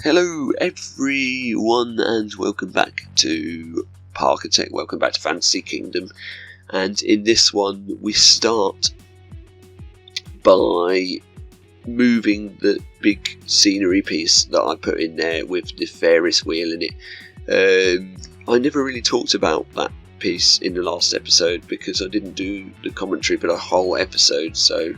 Hello everyone and welcome back to Parkitect, welcome back to Fantasy Kingdom, and in this one we start by moving the big scenery piece that I put in there with the Ferris wheel in it. I never really talked about that piece in the last episode because I didn't do the commentary for the whole episode, so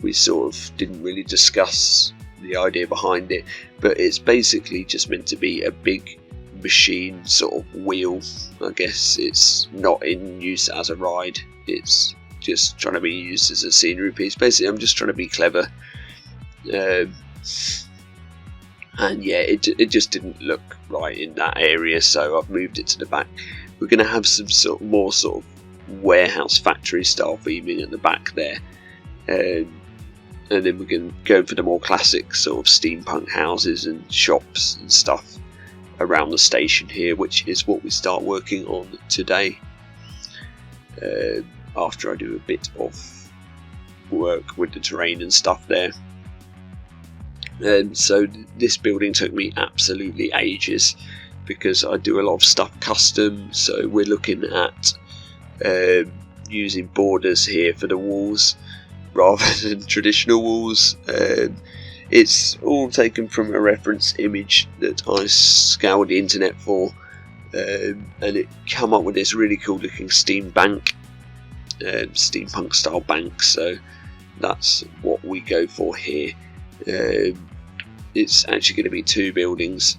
we sort of didn't really discuss the idea behind it, but it's basically just meant to be a big machine sort of wheel. I guess it's not in use as a ride, it's just trying to be used as a scenery piece. Basically I'm just trying to be clever, and yeah, it just didn't look right in that area, so I've moved it to the back. We're going to have some more sort of warehouse factory style theming at the back there, and then we can go for the more classic sort of steampunk houses and shops and stuff around the station here, which is what we start working on today, after I do a bit of work with the terrain and stuff there. So this building took me absolutely ages because I do a lot of stuff custom, so we're looking at using borders here for the walls rather than traditional walls. It's all taken from a reference image that I scoured the internet for, and it came up with this really cool looking steampunk style bank, so that's what we go for here. It's actually going to be two buildings.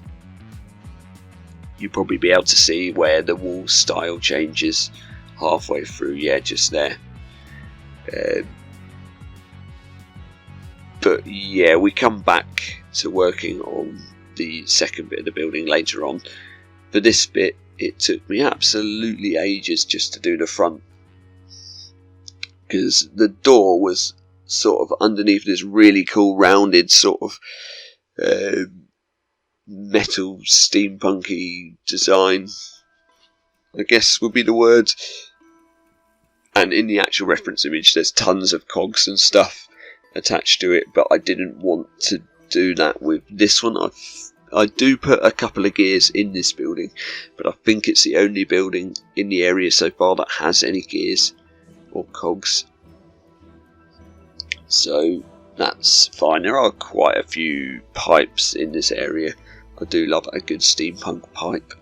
You'll probably be able to see where the wall style changes halfway through, yeah, just there. But yeah, we come back to working on the second bit of the building later on. For this bit, it took me absolutely ages just to do the front, because the door was sort of underneath this really cool rounded sort of metal steampunky design, I guess would be the word. And in the actual reference image there's tons of cogs and stuff attached to it, but I didn't want to do that with this one. I do put a couple of gears in this building, but I think it's the only building in the area so far that has any gears or cogs, so that's fine. There are quite a few pipes in this area. I do love a good steampunk pipe.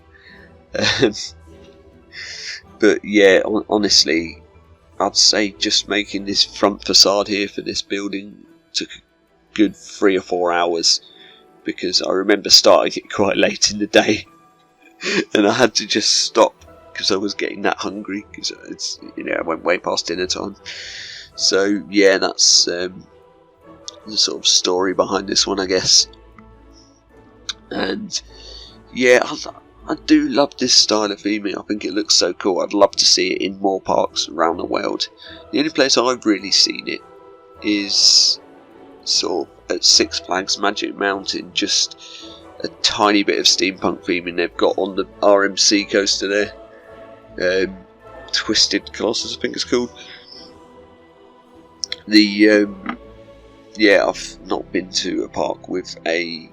But yeah, honestly, I'd say just making this front facade here for this building took a good 3 or 4 hours, because I remember starting it quite late in the day and I had to just stop because I was getting that hungry, because it's, I went way past dinner time. So yeah, that's the sort of story behind this one, I guess. And yeah, I do love this style of theming. I think it looks so cool. I'd love to see it in more parks around the world. The only place I've really seen it is sort of at Six Flags Magic Mountain, just a tiny bit of steampunk theming they've got on the RMC coaster there. Twisted Colossus, I think it's called. Yeah, I've not been to a park with a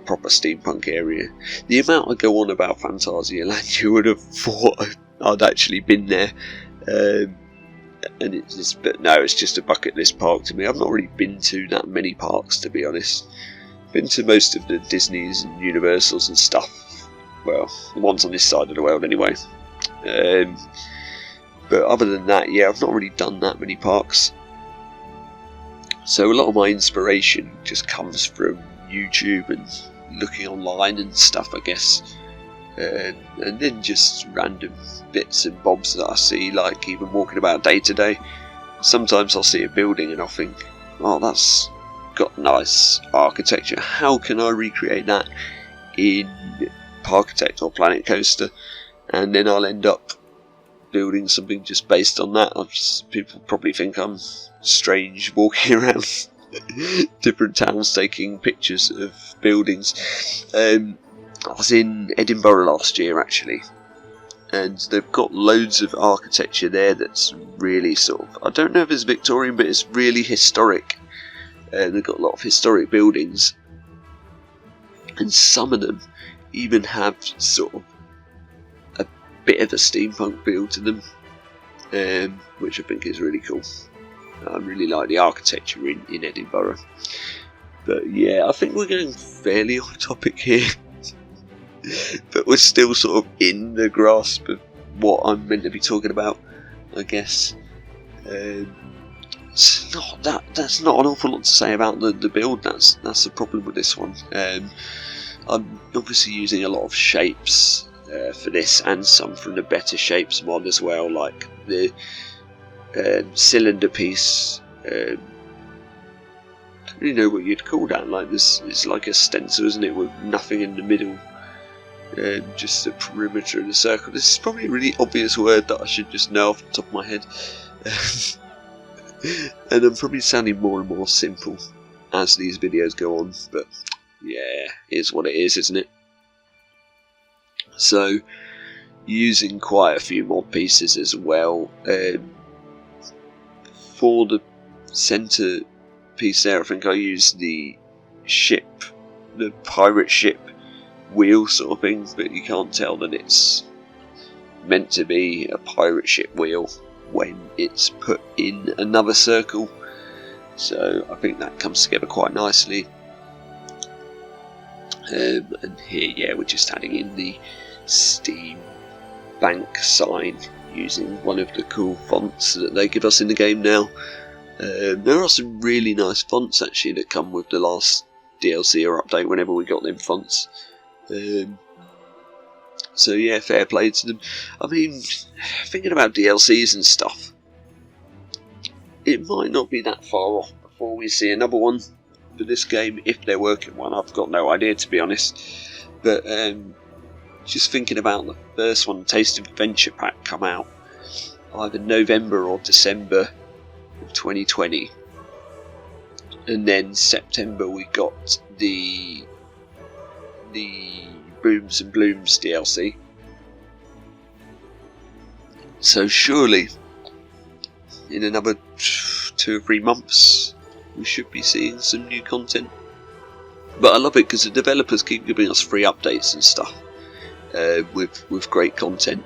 proper steampunk area. The amount I go on about Phantasialand, you would have thought I'd actually been there. But no, it's just a bucket list park to me. I've not really been to that many parks, to be honest. Been to most of the Disneys and Universals and stuff. Well, the ones on this side of the world anyway. But other than that, yeah, I've not really done that many parks. So a lot of my inspiration just comes from YouTube and looking online and stuff, I guess, and then just random bits and bobs that I see, like even walking about day to day. Sometimes I'll see a building and I'll think, oh, that's got nice architecture, how can I recreate that in Parkitect or Planet Coaster? And then I'll end up building something just based on that. People probably think I'm strange walking around different towns taking pictures of buildings. I was in Edinburgh last year actually, and they've got loads of architecture there that's really sort of, I don't know if it's Victorian, but it's really historic. They've got a lot of historic buildings, and some of them even have sort of a bit of a steampunk feel to them, which I think is really cool. I really like the architecture in Edinburgh. But yeah, I think we're going fairly off topic here, but we're still sort of in the grasp of what I'm meant to be talking about, I guess. It's not that's not an awful lot to say about the build. That's the problem with this one. I'm obviously using a lot of shapes for this, and some from the better shapes mod as well, like the cylinder piece. I don't really know what you'd call that. Like this, it's like a stencil, isn't it, with nothing in the middle, just the perimeter of the circle. This is probably a really obvious word that I should just know off the top of my head. And I'm probably sounding more and more simple as these videos go on, but yeah, it is what it is, isn't it? So, using quite a few more pieces as well. For the centre piece there, I think I used the ship, the pirate ship wheel sort of thing, but you can't tell that it's meant to be a pirate ship wheel when it's put in another circle. So I think that comes together quite nicely. And here, yeah, we're just adding in the Steampunk sign using one of the cool fonts that they give us in the game now. There are some really nice fonts actually that come with the last DLC or update whenever we got them fonts. So yeah, fair play to them. I mean, thinking about DLCs and stuff, it might not be that far off before we see another one for this game, if they're working one. I've got no idea, to be honest. But just thinking about the first one, Taste of Adventure Pack, come out either November or December of 2020, and then September we got the Booms and Blooms DLC. So surely in another 2 or 3 months we should be seeing some new content. But I love it because the developers keep giving us free updates and stuff, with great content.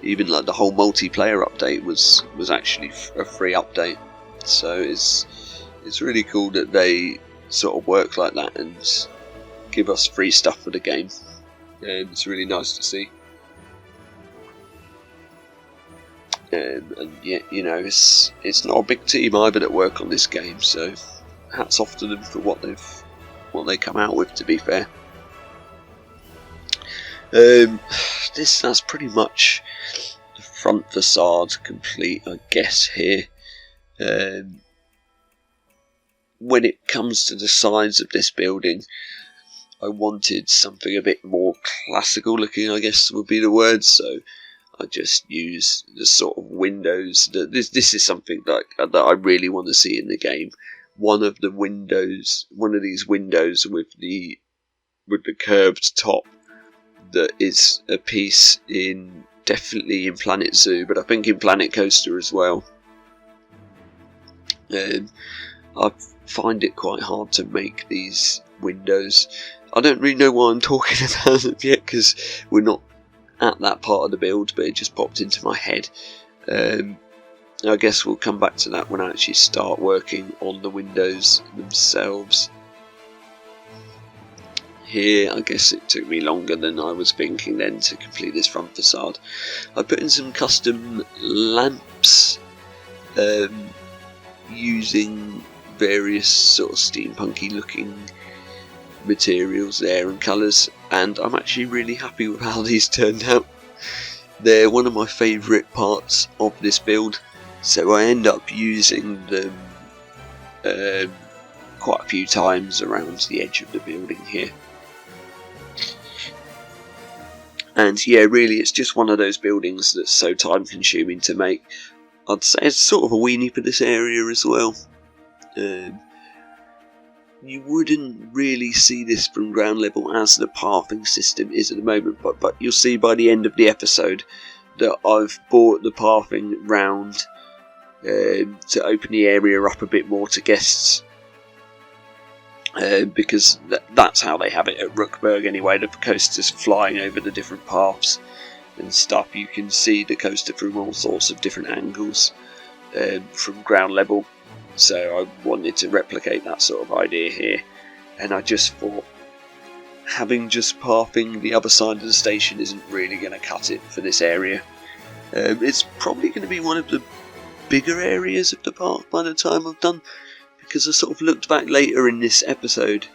Even like the whole multiplayer update was actually a free update. So it's really cool that they sort of work like that and give us free stuff for the game. It's really nice to see. And yeah, you know, it's not a big team either that work on this game, so hats off to them for what they come out with, to be fair. That's pretty much the front facade complete, I guess, here. When it comes to the sides of this building, I wanted something a bit more classical looking, I guess would be the word, so I just use the sort of windows. This is something that I really want to see in the game. One of these windows with the curved top, that is a piece definitely in Planet Zoo, but I think in Planet Coaster as well. I find it quite hard to make these windows. I don't really know why I'm talking about them yet, because we're not at that part of the build, but it just popped into my head. I guess we'll come back to that when I actually start working on the windows themselves. Here, I guess it took me longer than I was thinking then to complete this front facade. I put in some custom lamps, using various sort of steampunky looking materials there and colours, and I'm actually really happy with how these turned out. They're one of my favourite parts of this build, so I end up using them quite a few times around the edge of the building here. And yeah, really it's just one of those buildings that's so time consuming to make. I'd say it's sort of a weenie for this area as well. You wouldn't really see this from ground level as the pathing system is at the moment, but you'll see by the end of the episode that I've brought the pathing round to open the area up a bit more to guests. because that's how they have it at Rookburg anyway. The coasters flying over the different paths and stuff. You can see the coaster from all sorts of different angles from ground level. So I wanted to replicate that sort of idea here, and I just thought having just pathing the other side of the station isn't really going to cut it for this area. It's probably going to be one of the bigger areas of the park by the time I've done, because I sort of looked back later in this episode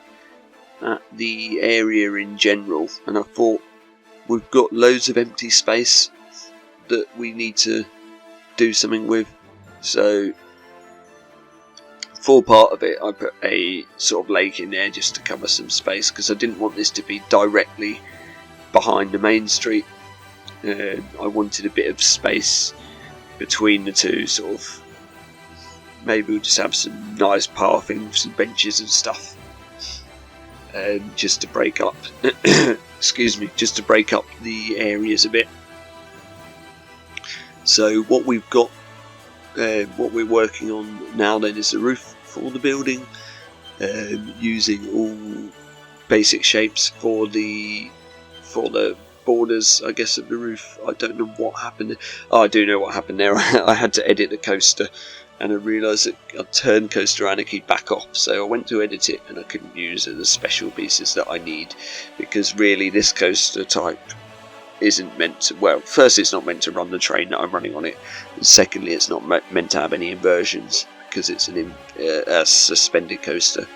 at the area in general, and I thought we've got loads of empty space that we need to do something with. So for part of it I put a sort of lake in there just to cover some space, because I didn't want this to be directly behind the main street. I wanted a bit of space between the two, sort of. Maybe we'll just have some nice pathing, some benches and stuff, just to break up excuse me, just to break up the areas a bit. So what we've got, what we're working on now then, is the roof for the building, using all basic shapes for the borders, I guess, of the roof. I don't know what happened. Oh, I do know what happened there. I had to edit the coaster, and I realised that I turned Coaster Anarchy back off, so I went to edit it and I couldn't use the special pieces that I need, because really this coaster type isn't meant to, well, first it's not meant to run the train that I'm running on it, and secondly it's not meant to have any inversions, because it's a suspended coaster,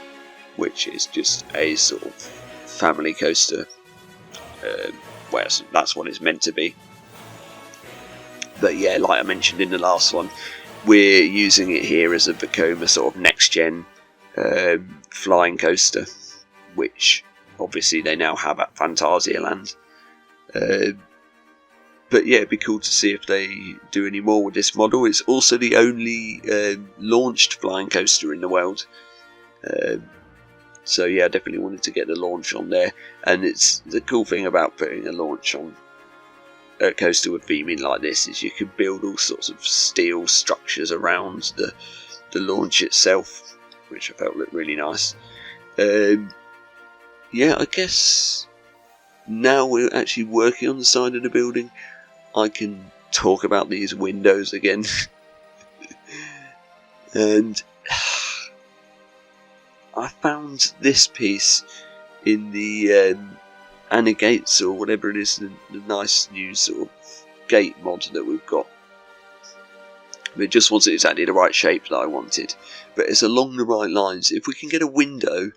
which is just a sort of family coaster. Well, that's what it's meant to be. But yeah, like I mentioned in the last one, we're using it here as a Vekoma sort of next gen flying coaster, which obviously they now have at Phantasialand. But yeah, it'd be cool to see if they do any more with this model. It's also the only launched flying coaster in the world. So yeah, I definitely wanted to get the launch on there. And it's the cool thing about putting a launch on a coaster with beaming like this is you can build all sorts of steel structures around the launch itself, which I felt looked really nice. Yeah, I guess now we're actually working on the side of the building, I can talk about these windows again. And I found this piece in the Anna Gates, or whatever it is, the nice new sort of gate mod that we've got. It just wasn't exactly the right shape that I wanted, but it's along the right lines. If we can get a window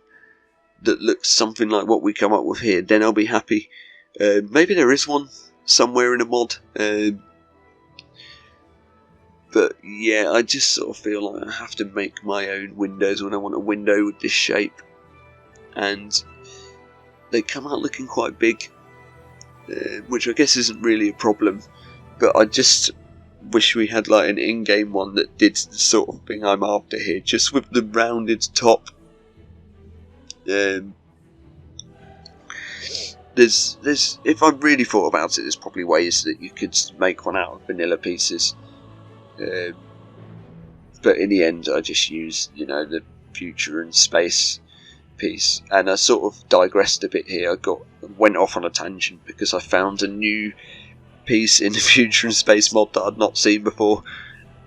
that looks something like what we come up with here, then I'll be happy. Maybe there is one somewhere in a mod, but yeah, I just sort of feel like I have to make my own windows when I want a window with this shape, and they come out looking quite big, which I guess isn't really a problem, but I just wish we had like an in-game one that did the sort of thing I'm after here, just with the rounded top. There's if I really thought about it, there's probably ways that you could make one out of vanilla pieces, but in the end I just used, the future and space piece. And I sort of digressed a bit here. I went off on a tangent because I found a new piece in the future and space mod that I'd not seen before,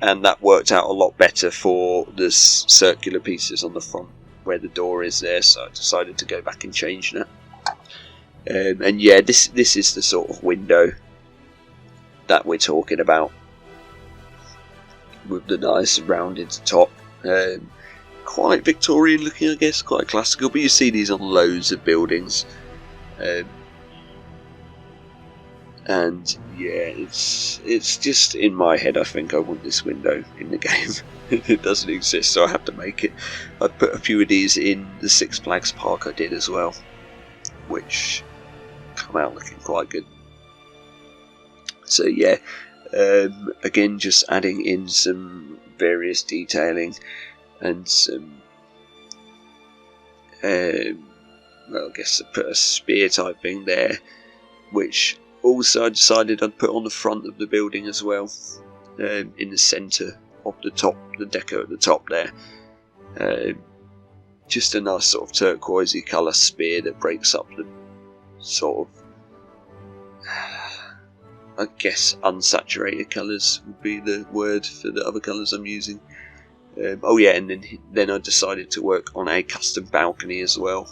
and that worked out a lot better for the circular pieces on the front where the door is there, so I decided to go back and change that. And yeah, this is the sort of window that we're talking about, with the nice rounded top. Quite Victorian looking, I guess, quite classical, but you see these on loads of buildings. And yeah, it's just in my head. I think I want this window in the game. It doesn't exist, so I have to make it. I put a few of these in the Six Flags park I did as well, which come out looking quite good. So yeah, again, just adding in some various detailing and some, well, I guess I put a spear type thing there, which also I decided I'd put on the front of the building as well, in the centre of the top, the deco at the top there. just a nice sort of turquoisey colour spear that breaks up the sort of, I guess, unsaturated colours would be the word for the other colours I'm using. Oh yeah, and then I decided to work on a custom balcony as well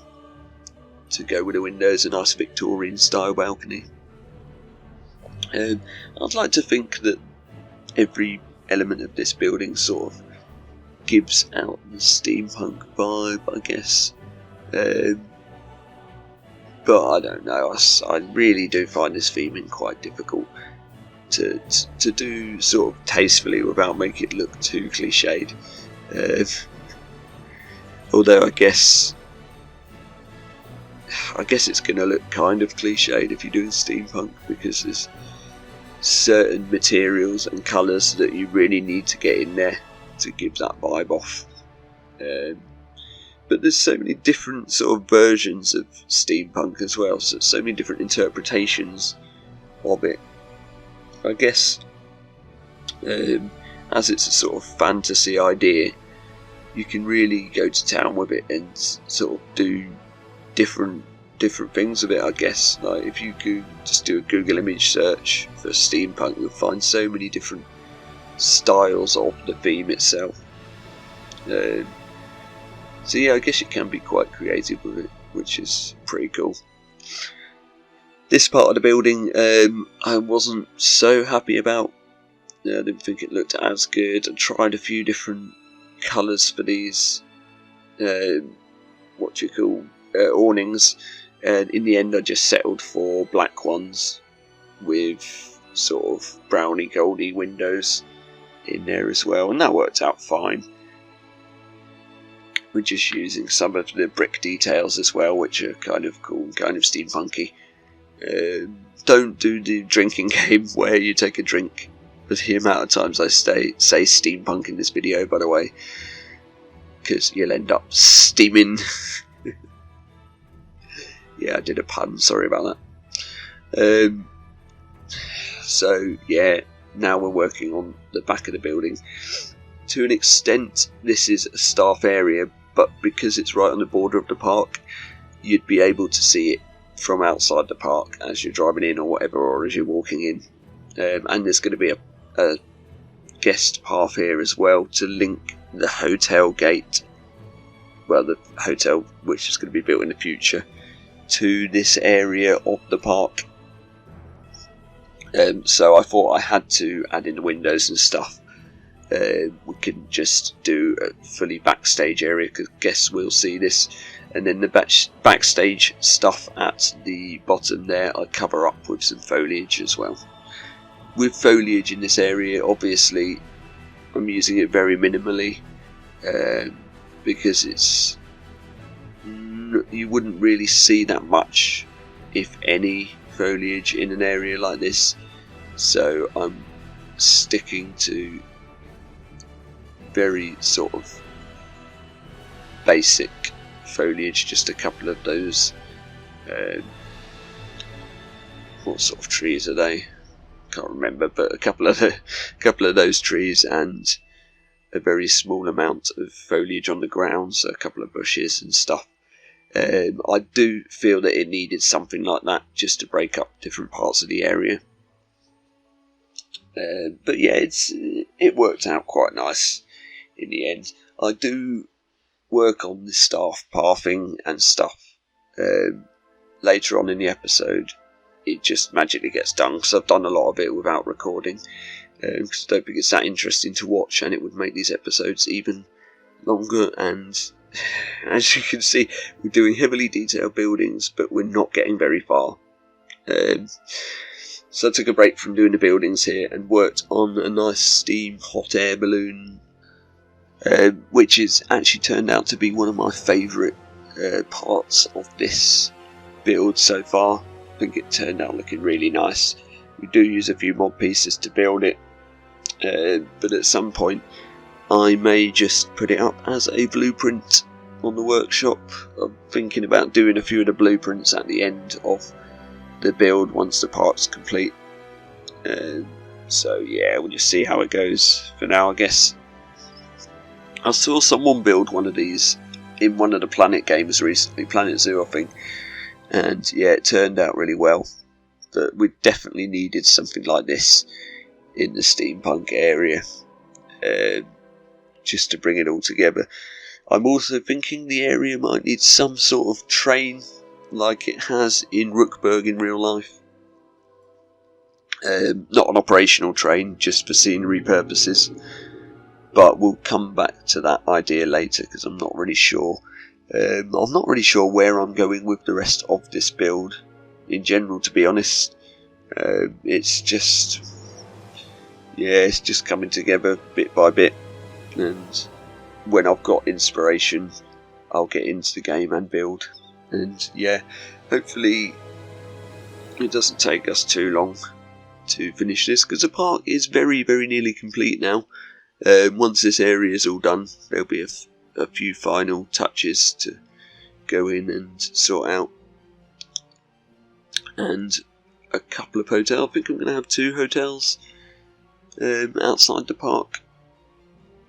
to go with the windows, a nice Victorian style balcony. I'd like to think that every element of this building sort of gives out the steampunk vibe, I guess. But I don't know, I really do find this theming quite difficult to do sort of tastefully without making it look too cliched. Although I guess it's going to look kind of cliched if you're doing steampunk, because there's certain materials and colours that you really need to get in there to give that vibe off. But there's so many different sort of versions of steampunk as well, so many different interpretations of it. I guess as it's a sort of fantasy idea, you can really go to town with it and sort of do different things with it, I guess. Like if you just do a Google image search for steampunk, you'll find so many different styles of the theme itself. So yeah, I guess you can be quite creative with it, which is pretty cool. This part of the building I wasn't so happy about. I didn't think it looked as good. I tried a few different colours for these awnings, and in the end I just settled for black ones with sort of browny goldy windows in there as well, and that worked out fine. We're just using some of the brick details as well, which are kind of cool, kind of steampunky. Don't do the drinking game where you take a drink. But the amount of times I say steampunk in this video, by the way, because you'll end up steaming. Yeah, I did a pun, sorry about that. So yeah, now we're working on the back of the building. To an extent, this is a staff area, but because it's right on the border of the park, you'd be able to see it from outside the park as you're driving in or whatever, or as you're walking in. And there's going to be a guest path here as well to link the hotel gate, well, the hotel which is going to be built in the future, to this area of the park. So I thought I had to add in the windows and stuff. We can just do a fully backstage area because guests will see this, and then the backstage stuff at the bottom there I cover up with some foliage as well. With foliage in this area, obviously I'm using it very minimally because it's you wouldn't really see that much, if any, foliage in an area like this, so I'm sticking to very sort of basic foliage, just a couple of those what sort of trees are they? Can't remember, but a couple of those trees and a very small amount of foliage on the ground, so a couple of bushes and stuff. I do feel that it needed something like that just to break up different parts of the area. But yeah, it worked out quite nice in the end. I do work on the staff pathing and stuff later on in the episode. It just magically gets done because I've done a lot of it without recording, because I don't think it's that interesting to watch, and it would make these episodes even longer. And as you can see, we're doing heavily detailed buildings, but we're not getting very far. So I took a break from doing the buildings here and worked on a nice steam hot air balloon, which is actually turned out to be one of my favourite parts of this build so far. I think it turned out looking really nice. We do use a few mod pieces to build it, but at some point I may just put it up as a blueprint on the workshop. I'm thinking about doing a few of the blueprints at the end of the build once the park's complete. So yeah, we'll just see how it goes for now, I guess. I saw someone build one of these in one of the Planet games recently, Planet Zoo I think, and yeah, it turned out really well. But we definitely needed something like this in the steampunk area, just to bring it all together. I'm also thinking the area might need some sort of train like it has in Rookburg in real life. Not an operational train, just for scenery purposes. But we'll come back to that idea later because I'm not really sure. I'm not really sure where I'm going with the rest of this build in general, to be honest. It's just coming together bit by bit, and when I've got inspiration I'll get into the game and build, and yeah, hopefully it doesn't take us too long to finish this, because the park is very nearly complete now. Once this area is all done, there'll be a few final touches to go in and sort out, and a couple of hotels. I think I'm going to have 2 hotels outside the park.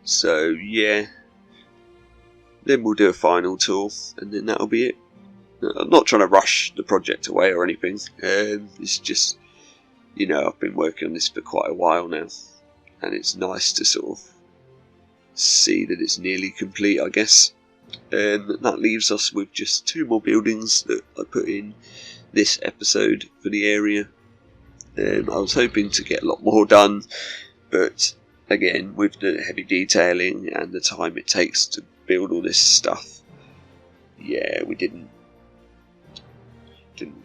So yeah, then we'll do a final tour, and then that'll be it. I'm not trying to rush the project away or anything. It's just, you know, I've been working on this for quite a while now, and it's nice to sort of see that it's nearly complete, I guess. That leaves us with just 2 more buildings that I put in this episode for the area. I was hoping to get a lot more done, but again, with the heavy detailing and the time it takes to build all this stuff, yeah, we didn't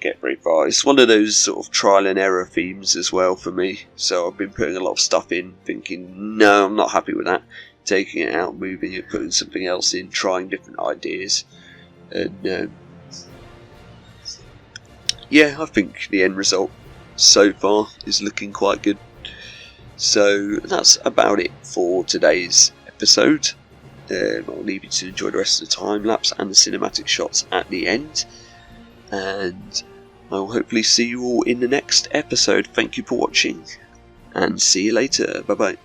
get very far. It's one of those sort of trial and error themes as well for me, so I've been putting a lot of stuff in, thinking, no, I'm not happy with that, taking it out, moving it, putting something else in, trying different ideas, and yeah, I think the end result so far is looking quite good. So that's about it for today's episode. I'll leave you to enjoy the rest of the time lapse and the cinematic shots at the end, and I will hopefully see you all in the next episode. Thank you for watching, and see you later. Bye bye.